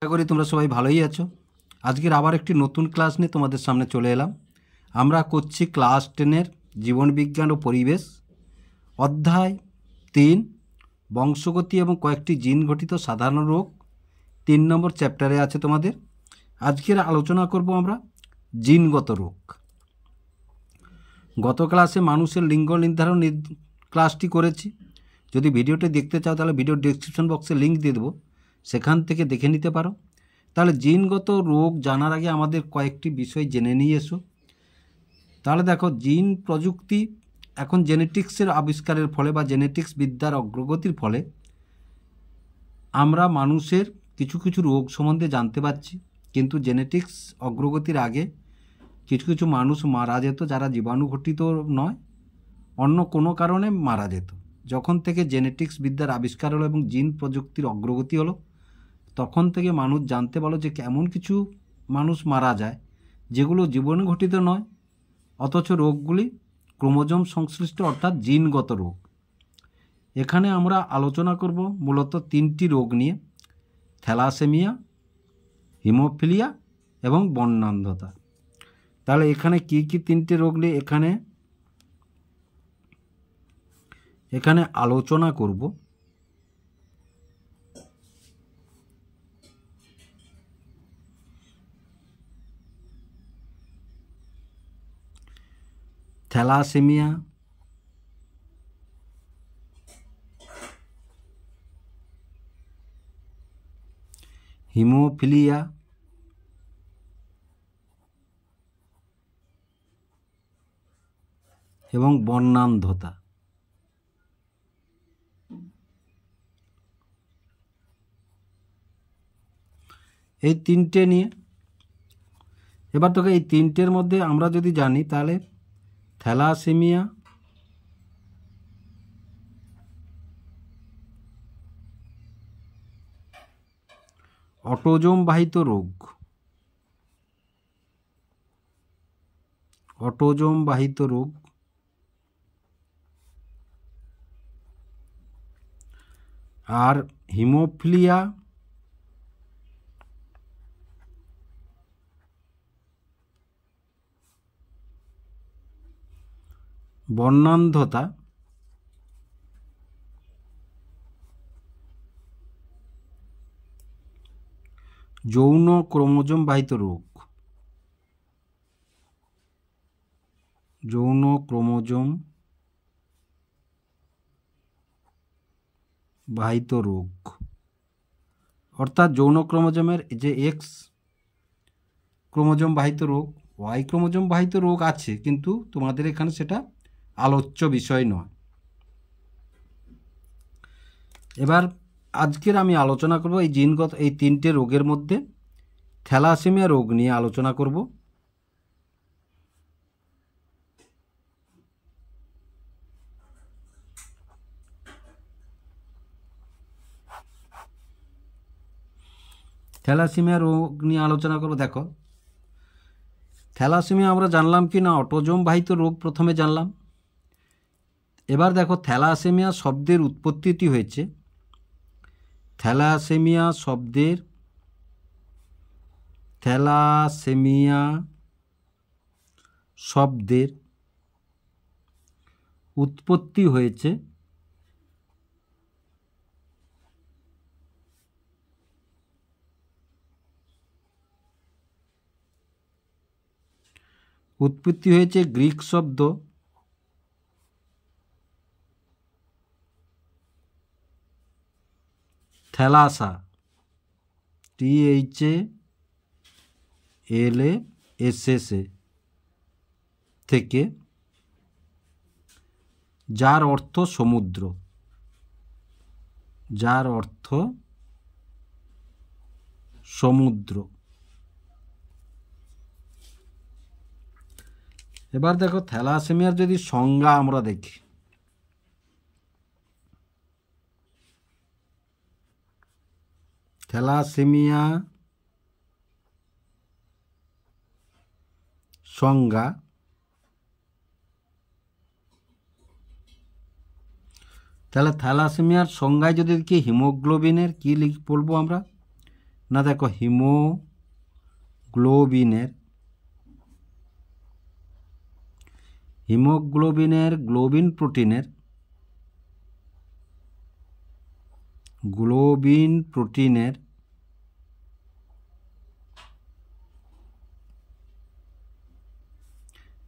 আশা করি তোমরা সবাই ভালোই আছো। আজকের আবার একটি নতুন ক্লাস নিয়ে তোমাদের সামনে চলে এলাম। আমরা করছি ক্লাস 10-এর জীবনবিজ্ঞান ও পরিবেশ, অধ্যায় 3 বংশগতি এবং কয়েকটি জিন ঘটিত সাধারণ রোগ। 3 নম্বর চ্যাপ্টারে আছে তোমাদের। আজকের আলোচনা করব আমরা জিনগত রোগ। গত ক্লাসে মানুষের লিঙ্গ নির্ধারণ ক্লাসটি করেছি। যদি ভিডিওটি দেখতে চাও তাহলে ভিডিওর ডেসক্রিপশন বক্সে লিঙ্ক দিয়ে দেবো, সেখান থেকে দেখে নিতে পারো। তাহলে জিনগত রোগ জানার আগে আমাদের কয়েকটি বিষয় জেনে নিয়ে এসো। তাহলে দেখো, জিন প্রযুক্তি এখন জেনেটিক্সের আবিষ্কারের ফলে বা জেনেটিক্স বিদ্যার অগ্রগতির ফলে আমরা মানুষের কিছু কিছু রোগ সম্বন্ধে জানতে পারছি। কিন্তু জেনেটিক্স অগ্রগতির আগে কিছু কিছু মানুষ মারা যেত যারা জীবাণু ঘটিত নয়, অন্য কোনো কারণে মারা যেত। যখন থেকে জেনেটিক্স বিদ্যার আবিষ্কার হলো এবং জিন প্রযুক্তির অগ্রগতি হলো, তখন থেকে মানুষ জানতে পারলো যে এমন কিছু মানুষ মারা যায় যেগুলো জীবাণু ঘটিত নয়, অথচ রোগগুলি ক্রোমোজোম সংশ্লিষ্ট অর্থাৎ জিনগত রোগ। এখানে আমরা আলোচনা করব মূলত 3টি রোগ নিয়ে: থ্যালাসেমিয়া, হিমোফিলিয়া এবং বর্ণান্ধতা। তাহলে এখানে কি কি 3টে রোগ নিয়ে এখানে আলোচনা করব। থ্যালাসেমিয়া, হিমোফিলিয়া এবং বর্ণান্ধতা। এই 3টে নিয়ে এবার তোকে এই 3টের মধ্যে আমরা যদি জানি, তাহলে থ্যালাসেমিয়া, অটোজোম বাহিত রোগ, আর হিমোফিলিয়া বর্ণান্ধতা যৌন ক্রোমোজোম বাহিত রোগ। অর্থাৎ যৌন ক্রোমোজোমের যে এক্স ক্রোমোজোম বাহিত রোগ, ওয়াই ক্রোমোজোম বাহিত রোগ আছে, কিন্তু তোমাদের এখানে সেটা আলোচ্য বিষয় নয়। এবার আজকের আমি আলোচনা করব এই জিনগত এই 3টে রোগের মধ্যে থ্যালাসেমিয়া রোগ নিয়ে আলোচনা করব। থ্যালাসেমিয়া রোগ নিয়ে আলোচনা করব। দেখো, থ্যালাসেমিয়া আমরা জানলাম কি না অটোজোম বাহিত রোগ প্রথমে জানলাম। এবার দেখো, থ্যালাসেমিয়া শব্দের উৎপত্তিটি হয়েছে, থ্যালাসেমিয়া শব্দের উৎপত্তি হয়েছে গ্রিক শব্দ থ্যালাসা, THALASSA থেকে, যার অর্থ সমুদ্র। এবার দেখো, থ্যালাসেমিয়ার যদি সংজ্ঞা আমরা দেখি, থ্যালাসেমিয়া সংজ্ঞা তাহলে থ্যালাসেমিয়ার সংজ্ঞায় যদি দেখি হিমোগ্লোবিনের কি বলবো আমরা, না দেখো হিমোগ্লোবিনের গ্লোবিন প্রোটিনের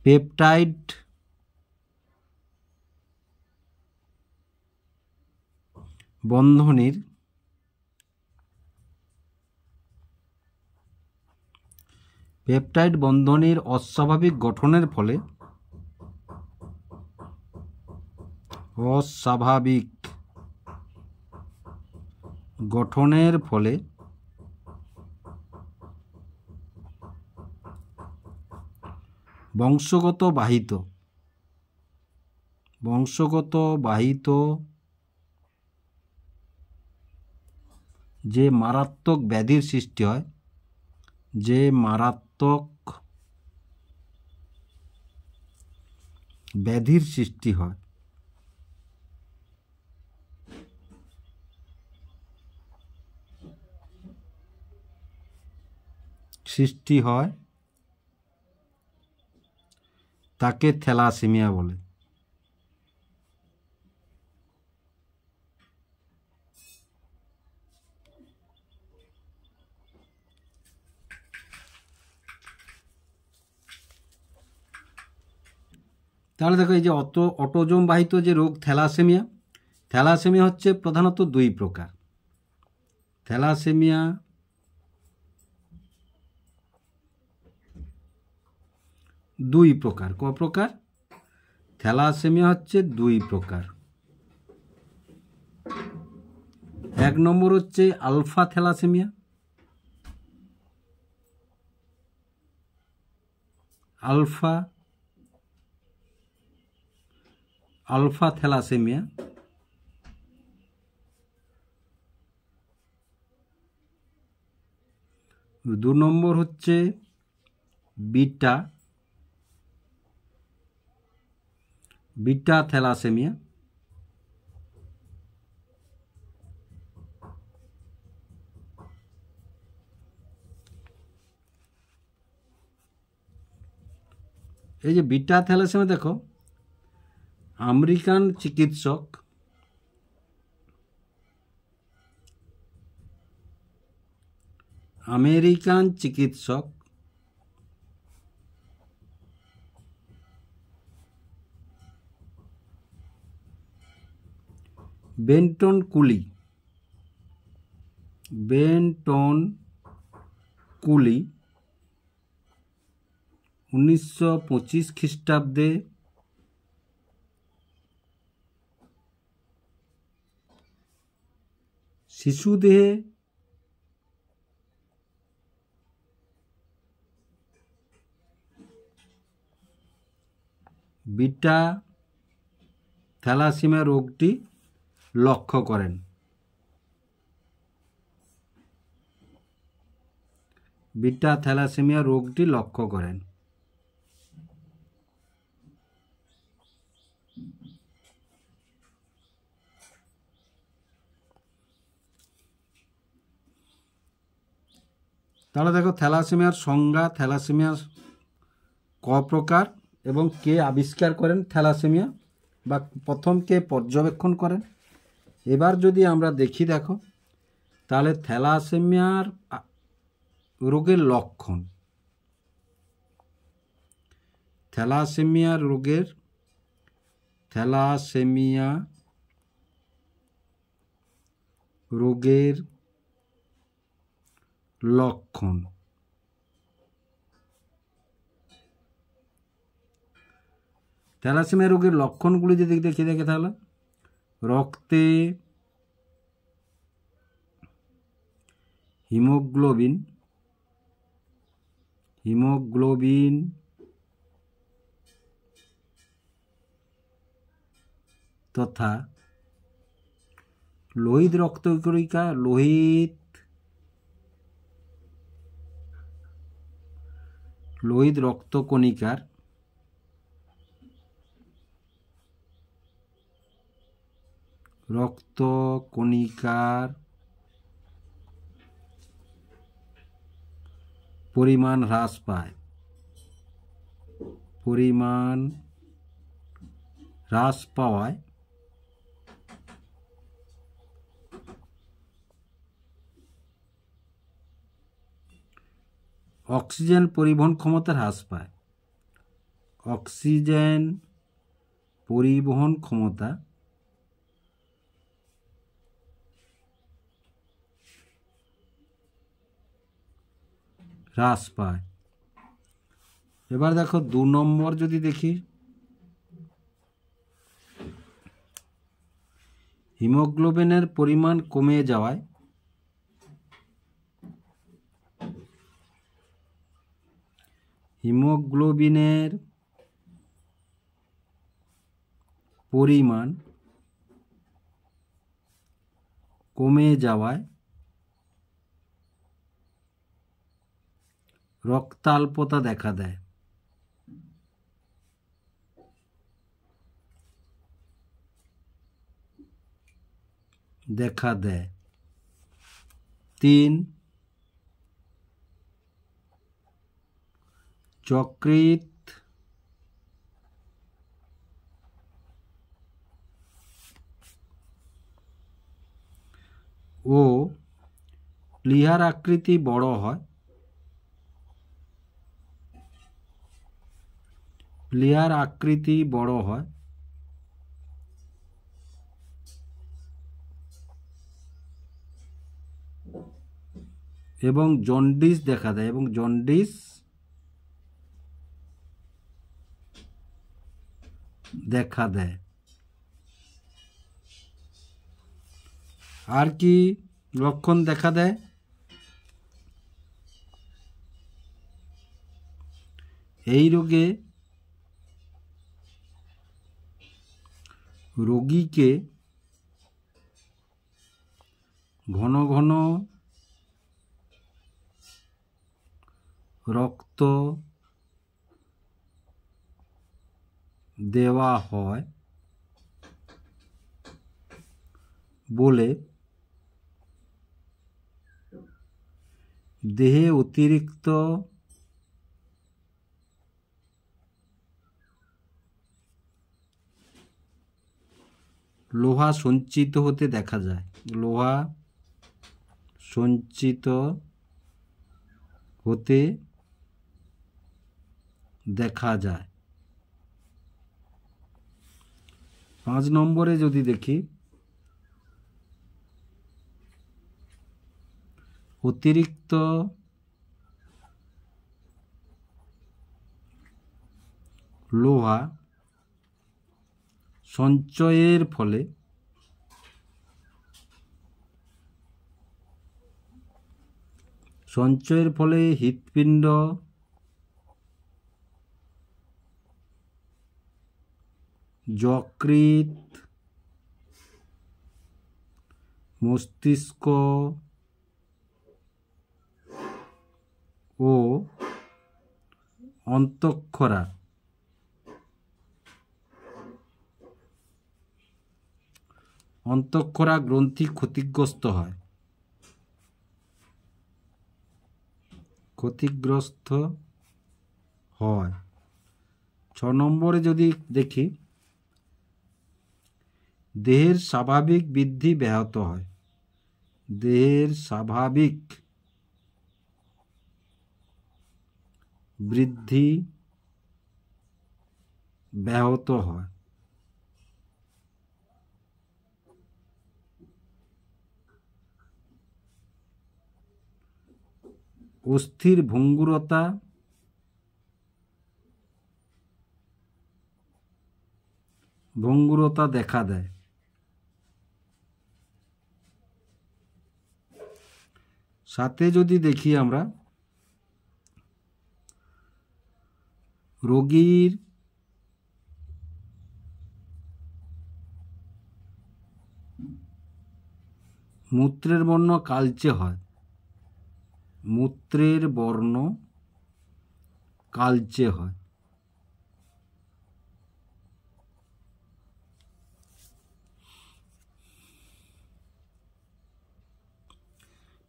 পেপটাইড বন্ধনীর অস্বাভাবিক গঠনের ফলে বংশগত বাহিত যে মারাত্মক ব্যাধির সৃষ্টি হয়, তাকে থ্যালাসেমিয়া বলে। তাহলে দেখো এই যে অটোজোম বাহিত যে রোগ থ্যালাসেমিয়া হচ্ছে প্রধানত দুই প্রকার। থ্যালাসেমিয়া হচ্ছে দুই প্রকার। এক নম্বর হচ্ছে আলফা থ্যালাসেমিয়া, আলফা থ্যালাসেমিয়া। দু নম্বর হচ্ছে বিটা থ্যালাসেমিয়া। এই যে বিটা থ্যালাসেমিয়া দেখো, আমেরিকান চিকিৎসক বেন্টন কুলি 1925 খ্রিস্টাব্দে শিশুদেহে বিটা থ্যালাসেমিয়া রোগটি লক্ষ্য করেন। তাহলে দেখো থ্যালাসেমিয়ার সংজ্ঞা, থ্যালাসেমিয়া ক প্রকার এবং কে আবিষ্কার করেন থ্যালাসেমিয়া বা প্রথম কে পর্যবেক্ষণ করেন। এবার যদি আমরা দেখি, দেখো তাহলে থ্যালাসেমিয়ার রোগের লক্ষণ, থ্যালাসেমিয়া রোগের লক্ষণ। থ্যালাসেমিয়া রোগের লক্ষণগুলি যদি দেখে তাহলে রক্তে হিমোগ্লোবিন তথা লোহিত রক্তকণিকার পরিমাণ হ্রাস পায়, পরিমাণ হ্রাস পাওয়ায় অক্সিজেন পরিবহন ক্ষমতা হ্রাস পায়, অক্সিজেন পরিবহন ক্ষমতা হ্রাস পায়। এবার দেখো 2 নম্বর যদি দেখি, হিমোগ্লোবিনের পরিমাণ কমে যাওয়ায় হিমোগ্লোবিনের পরিমাণ কমে যাওয়ায় রক্তাল্পতা দেখা দেয়, দেখা দেয়। 3 যকৃৎ ও প্লীহার আকৃতি বড় হয়, প্লীহার আকৃতি বড় হয় এবং জন্ডিস দেখা দেয়, এবং জন্ডিস দেখা দেয়। আর কি লক্ষণ দেখা দেয়? এই রোগে রোগীকে ঘন ঘন রক্ত দেওয়া হয় বলে দেহে অতিরিক্ত লোহা সঞ্চিত হতে দেখা যায়, লোহা সঞ্চিত হতে দেখা যায়। 5 নম্বরে যদি দেখি, অতিরিক্ত লোহা সঞ্চয়ের ফলে হৃৎপিণ্ড, যকৃৎ, মস্তিষ্ক ও অন্তঃক্ষরা গ্রন্থি ক্ষতিগ্রস্ত হয়, ক্ষতিগ্রস্ত হয়। 6 নম্বরে যদি দেখি, দেহের স্বাভাবিক বৃদ্ধি ব্যাহত হয়, দেহের স্বাভাবিক বৃদ্ধি ব্যাহত হয়। অস্থির ভঙ্গুরতা দেখা দেয়। সাথে যদি দেখি আমরা, রোগীর মূত্রের বর্ণ কালচে হয়, মূত্রের বর্ণ কালচে হয়।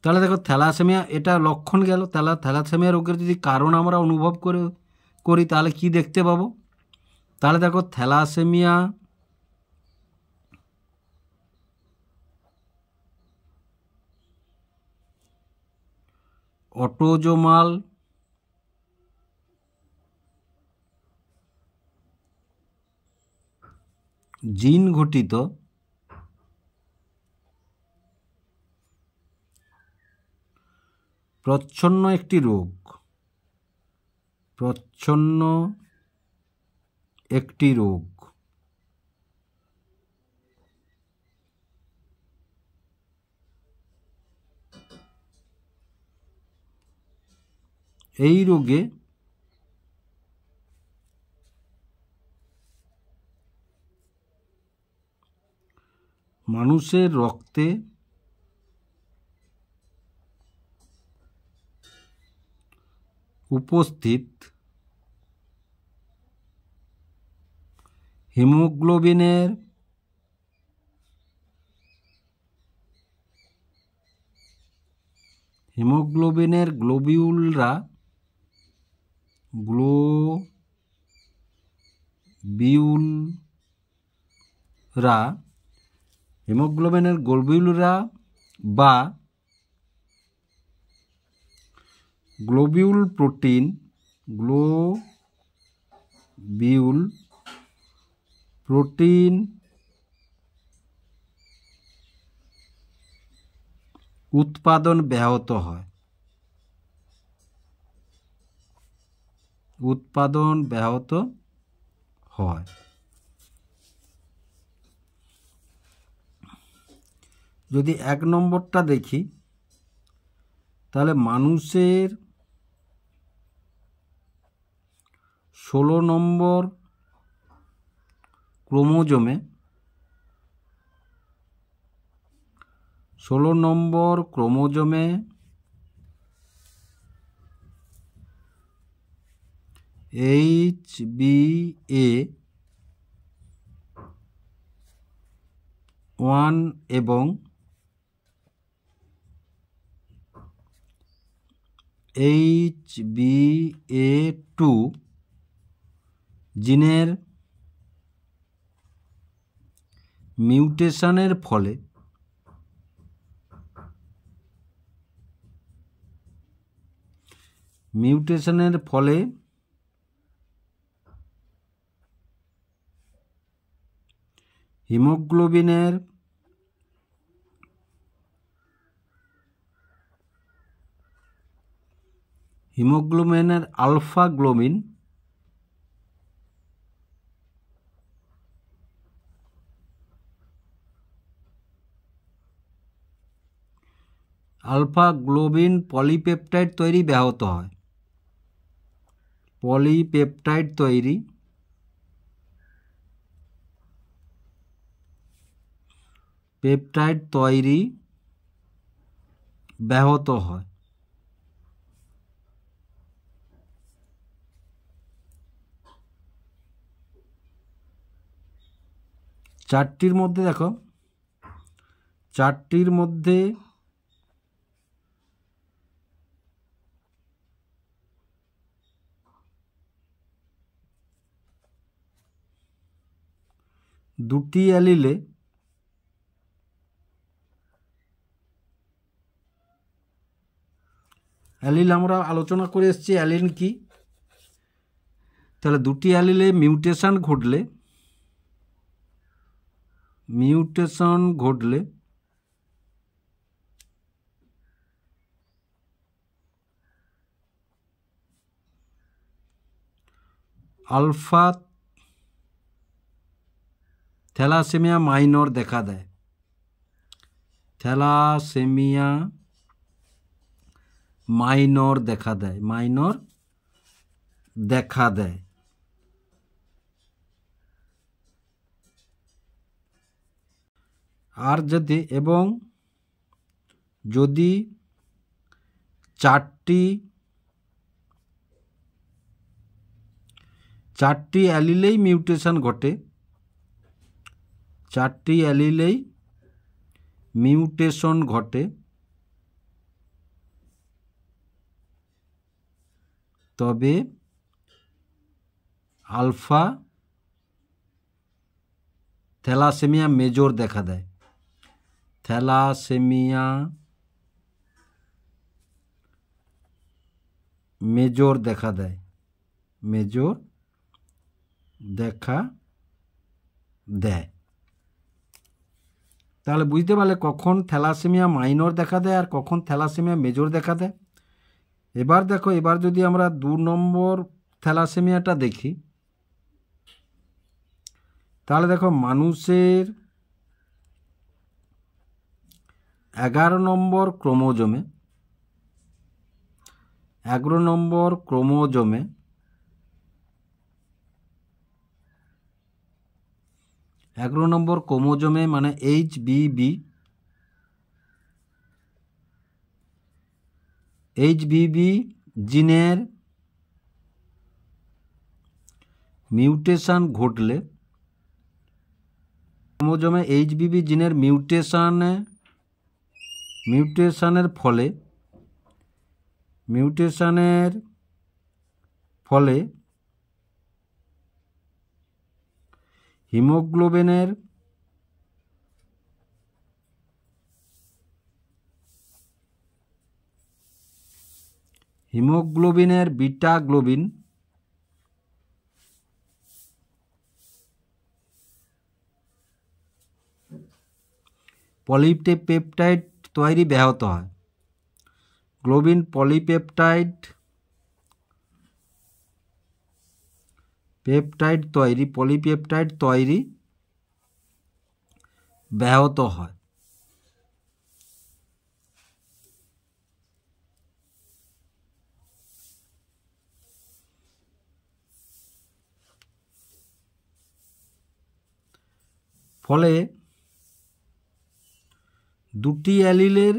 তাহলে দেখো থ্যালাসেমিয়া এটা লক্ষণ গেল। তাহলে থ্যালাসেমিয়া রোগের যদি কারণ আমরা অনুভব করি তাহলে কি দেখতে পাবো? তাহলে দেখো থ্যালাসেমিয়া অটোজোমাল জিন ঘটিত প্রচ্ছন্ন একটি রোগ। প্রচ্ছন্ন একটি রোগ। এই রোগে মানুষের রক্তে উপস্থিত হিমোগ্লোবিনের গ্লোবিউলরা হিমোগ্লোবিনের গ্লোবিউলরা বা গ্লোবিউল প্রোটিন উৎপাদন ব্যাহত হয়। যদি 1 নম্বরটা দেখি তাহলে মানুষের 16 নম্বর ক্রোমোজোমে HbA1 এবং HbA2 জিনের মিউটেশনের ফলে হিমোগ্লোবিনের আলফা গ্লোবিন পলিপেপটাইড তৈরি ব্যাহত হয়। পলিপেপটাইড তৈরি ব্যাহত হয়। চারটির মধ্যে দেখো, চারটির মধ্যে দুটি অ্যালিলে অ্যালিল আমরা আলোচনা করে এসেছি অ্যালিল কি। তাহলে দুটি অ্যালিলে মিউটেশন ঘটলে আলফা থ্যালাসেমিয়া মাইনর দেখা দেয়। মাইনর দেখা দেয়। আর যদি চারটি অ্যালিলেই মিউটেশন ঘটে, তবে আলফা থ্যালাসেমিয়া মেজর দেখা দেয়। থ্যালাসেমিয়া মেজর দেখা দেয়, মেজর দেখা দেয়। তাহলে বুঝতে পারলে কখন থ্যালাসেমিয়া মাইনর দেখা দেয় আর কখন থ্যালাসেমিয়া মেজর দেখা দেয়। এবার দেখো, এবার যদি আমরা 2 নম্বর থ্যালাসেমিয়াটা দেখি, তাহলে দেখো মানুষের 11 নম্বর ক্রোমোজোমে 11 নম্বর ক্রোমোজোমে মানে এইচবিবি জিনের মিউটেশন ঘটলে, ক্রোমোজোমে এইচবিবি জিনের মিউটেশনের ফলে হিমোগ্লোবিনের বিটা গ্লোবিন পলিপেপটাইড তৈরি ব্যাহত হয়। গ্লোবিন পলিপেপটাইড তৈরি ব্যাহত হয়। ফলে দুটি অ্যালিলের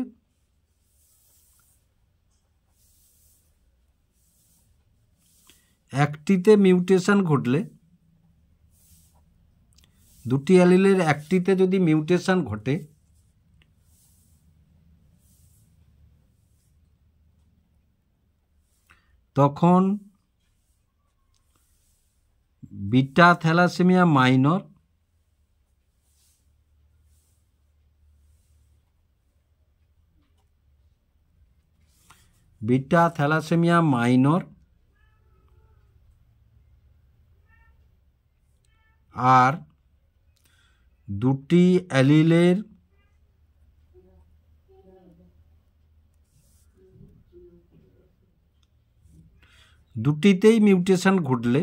একটিতে মিউটেশন ঘটলে, দুটি অ্যালিলের একটিতে যদি মিউটেশন ঘটে, তখন বিটা থ্যালাসেমিয়া মাইনর আর দুটি অ্যালিলের দুটিতেই মিউটেশন ঘটলে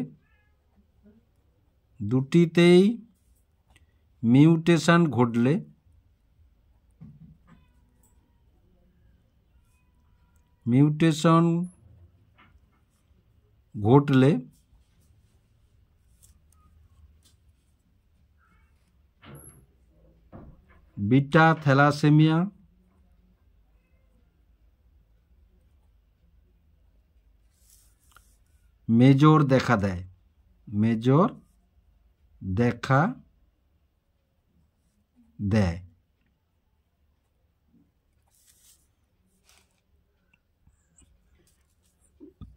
বিটা থ্যালাসেমিয়া মেজর দেখা দেয়।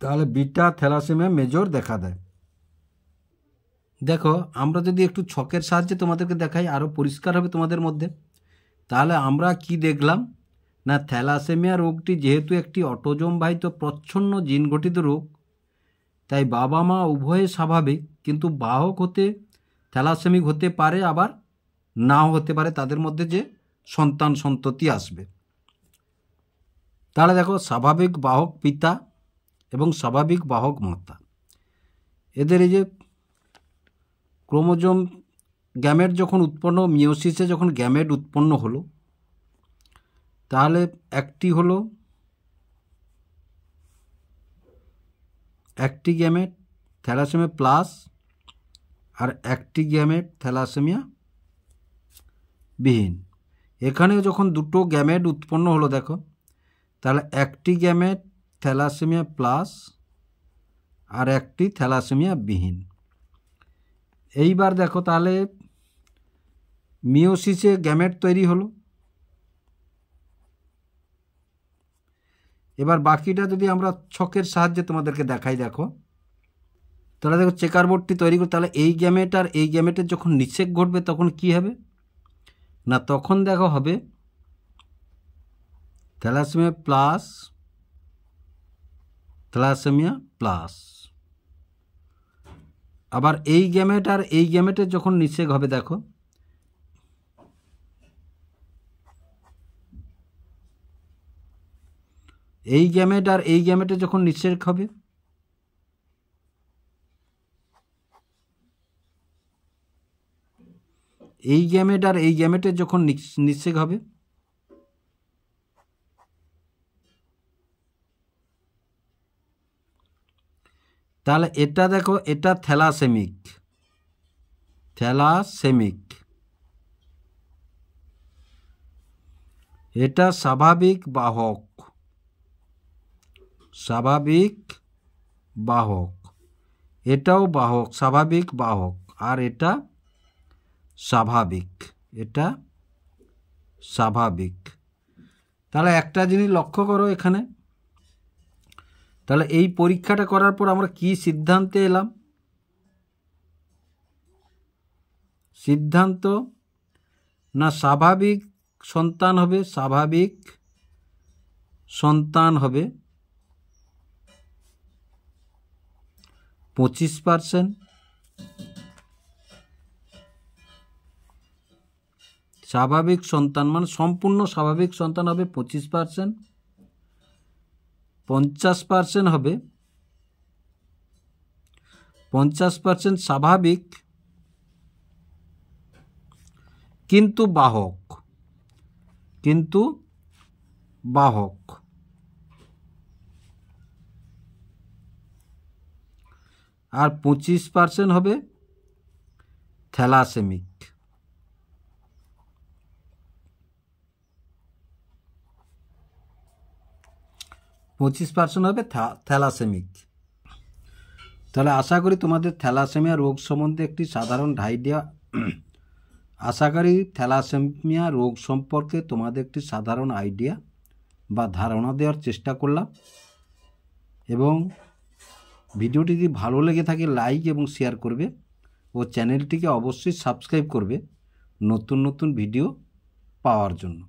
তাহলে বিটা থ্যালাসেমিয়া মেজর দেখা দেয়। দেখো, আমরা যদি একটু ছকের সাহায্যে তোমাদেরকে দেখাই, আরও পরিষ্কার হবে তোমাদের মধ্যে। তাহলে আমরা কি দেখলাম না, থ্যালাসেমিয়া রোগটি যেহেতু একটি অটোজোম বাহিত প্রচ্ছন্ন জিন গঠিত রোগ, তাই বাবা মা উভয়ে স্বাভাবিক, কিন্তু বাহক হতে থ্যালাসেমিক হতে পারে, আবার নাও হতে পারে তাদের মধ্যে যে সন্ততি আসবে। তাহলে দেখো, স্বাভাবিক বাহক পিতা এবং স্বাভাবিক বাহক মাতা, এদের এই যে ক্রোমোজোম গ্যামেট যখন উৎপন্ন, মিওসিসে যখন গ্যামেট উৎপন্ন হলো, তাহলে একটি গ্যামেট থ্যালাসেমিয়া প্লাস আর একটি গ্যামেট থ্যালাসেমিয়া বিহীন। এখানেও যখন দুটো গ্যামেট উৎপন্ন হলো, দেখো, তাহলে একটি গ্যামেট থ্যালাসেমিয়া প্লাস আর একটি থ্যালাসেমিয়া বিহীন। এইবার দেখো, তাহলে মিওসিসে গ্যামেট তৈরি হলো। এবার বাকিটা যদি আমরা ছকের সাহায্যে তোমাদেরকে দেখাই, দেখো তাহলে দেখো চেকার বোর্ডটি তৈরি করে, তাহলে এই গ্যামেট আর এই গ্যামেটের যখন নিষেক ঘটবে তখন কি হবে না, তখন দেখো হবে থ্যালাসেমিয়া প্লাস থ্যালাসেমিয়া প্লাস। আবার এই গ্যামেট আর এই গ্যামেটের যখন নিষেক হবে, দেখো এই গ্যামেট আর এই গ্যামেটের যখন নিষেক হবে, এই গ্যামেট আর এই গ্যামেটের যখন নিষেক হবে, তাহলে এটা দেখো এটা থ্যালাসেমিক, থ্যালাসেমিক, এটা স্বাভাবিক বাহক, স্বাভাবিক বাহক, এটাও বাহক, স্বাভাবিক বাহক, আর এটা স্বাভাবিক, এটা স্বাভাবিক। তাহলে একটা জিনিস লক্ষ্য করো এখানে, তাহলে এই পরীক্ষাটা করার পর আমরা কি সিদ্ধান্তে এলাম? সিদ্ধান্ত না স্বাভাবিক সন্তান হবে, স্বাভাবিক সন্তান হবে 25%, স্বাভাবিক সন্তান মানে সম্পূর্ণ স্বাভাবিক সন্তান হবে 25%, 50% হবে 50% স্বাভাবিক কিন্তু বাহক, কিন্তু বাহক, আর 25% হবে থ্যালাসেমিক। 25% হবে থ্যালাসেমিক। তাহলে আশা করি তোমাদের থ্যালাসেমিয়া রোগ সম্বন্ধে একটি সাধারণ আইডিয়া, আশা করি থ্যালাসেমিয়া রোগ সম্পর্কে তোমাদের একটি সাধারণ আইডিয়া বা ধারণা দেওয়ার চেষ্টা করলাম। এবং ভিডিওটি যদি ভালো লেগে থাকে লাইক এবং শেয়ার করবে ও চ্যানেলটিকে অবশ্যই সাবস্ক্রাইব করবে নতুন নতুন ভিডিও পাওয়ার জন্য।